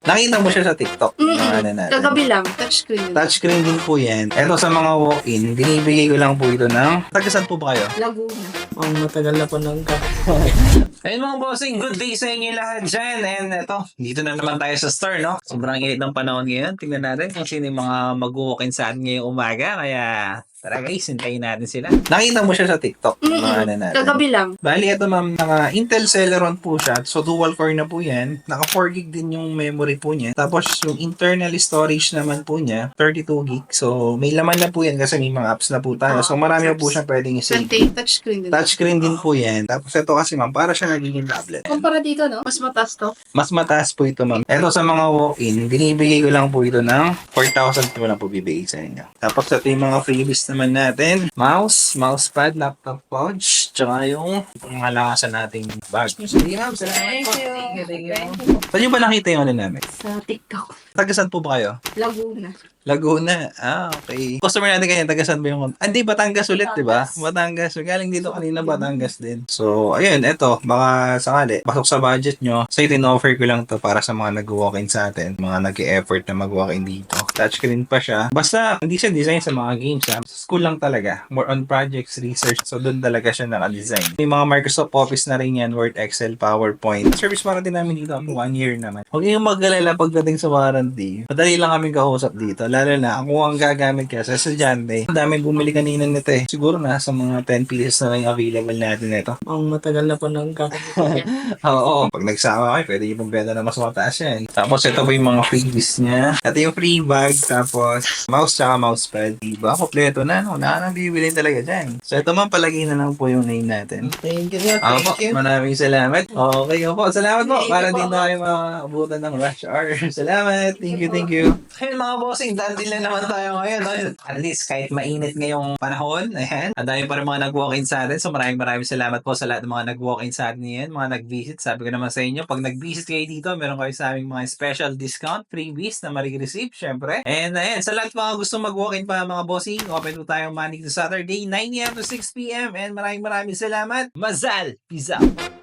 Nakita mo siya sa TikTok. Ano natin. Kagabi lang, touchscreen. Touchscreen din po yan. Eto sa mga walk-in, binibigay ko lang po ito ng... Tagasan po ba kayo? Laguna. Ang matagal na po ng Ayun mga bossing, good day sa inyo lahat dyan. And eto, dito na naman tayo sa store, no? Sobrang init ng panahon ngayon. Tingnan natin kung sino yung mga mag-walk-in sa atin ngayong umaga. Kaya tara guys, hintayin natin sila. Nakita mo siya sa TikTok. Ano natin. Kagabi lang. Bali, ito ma'am, naka Intel Celeron po siya. So, dual core na po yan. Naka 4 gig din yung memory po niya. Tapos, yung internal storage naman po niya, 32 gig. So, may laman na po yan kasi may mga apps na po tayo. So, marami na po siya pwedeng i-save. Touchscreen din. Touchscreen din po yan. Tapos, ito kasi ma'am, para siya nagiging tablet. Kumpara dito, no? Mas mataas to. Mas mataas po ito ma'am. Ito sa mga walk-in, binibigay ko lang po ito ng 4,000 ko lang po bibigay sa inyo. Tapos, ito yung mga freebies naman natin. Mousepad, laptop pouch, tsaka yung pangalakasan nating bag. Sige ma'am, salamat po. Thank you. Saan nyo ba nakita yung ano namin? Sa TikTok. Tagasan po ba kayo? Laguna. Laguna. Okay. Customer natin kanina, tagasan ba yung... Hindi, Batangas ulit, di ba? Batangas. Galing dito kanina, Batangas din. So, ayun, eto. Baka sakali, pasok sa budget nyo. So, in-offer ko lang to para sa mga nag-walk-in sa atin. Mga nag-e-effort na mag-walk-in dito. Touchscreen pa siya. Basta, hindi siya design sa mga games, ha? Sa school lang talaga. More on projects, research. So, doon talaga siya naka-design. May mga Microsoft Office na rin yan. Word, Excel, PowerPoint. Service warranty namin dito. 1 year naman. Huwag kayong mag-alala pagdating sa warranty. Madali lang kami kausap dito. Lalo na, kung ang gagamit ka sa estudyante. Ang dami bumili kanina nito eh. Siguro nasa mga 10 pieces na lang available natin ito. Ang matagal na po ng Oo. Pag nagsama kayo, pwede yung pagbenta na mas mataas yan. Tapos ito po yung mga freebies niya. Ito yung free bag. Tapos mouse tsaka mousepad. Diba? Kompleto na. No? Nang bibili talaga dyan. So ito man, palagay na lang po yung name natin. Thank you. Thank you. Maraming salamat. Okay po. Salamat po. Para din na kayo maabutan ng rush hour. Salamat. Thank you. Thank you. Ayun mga bossing, dandil na naman tayo ngayon. At least kahit mainit ngayong panahon, ayan, ang dami pa rin mga nag-walk-in sa atin. So maraming salamat po sa lahat ng mga nag-walk-in sa atin ngayon, mga nag-visit. Sabi ko naman sa inyo, pag nag-visit kayo dito, meron kayo sa aming mga special discount, freebies na marireceive, syempre. And ayan, sa lahat mga gusto mag-walk-in pa mga bossing, open po tayo Monday to Saturday, 9 a.m. to 6 p.m. And maraming salamat. Mazal! Peace out!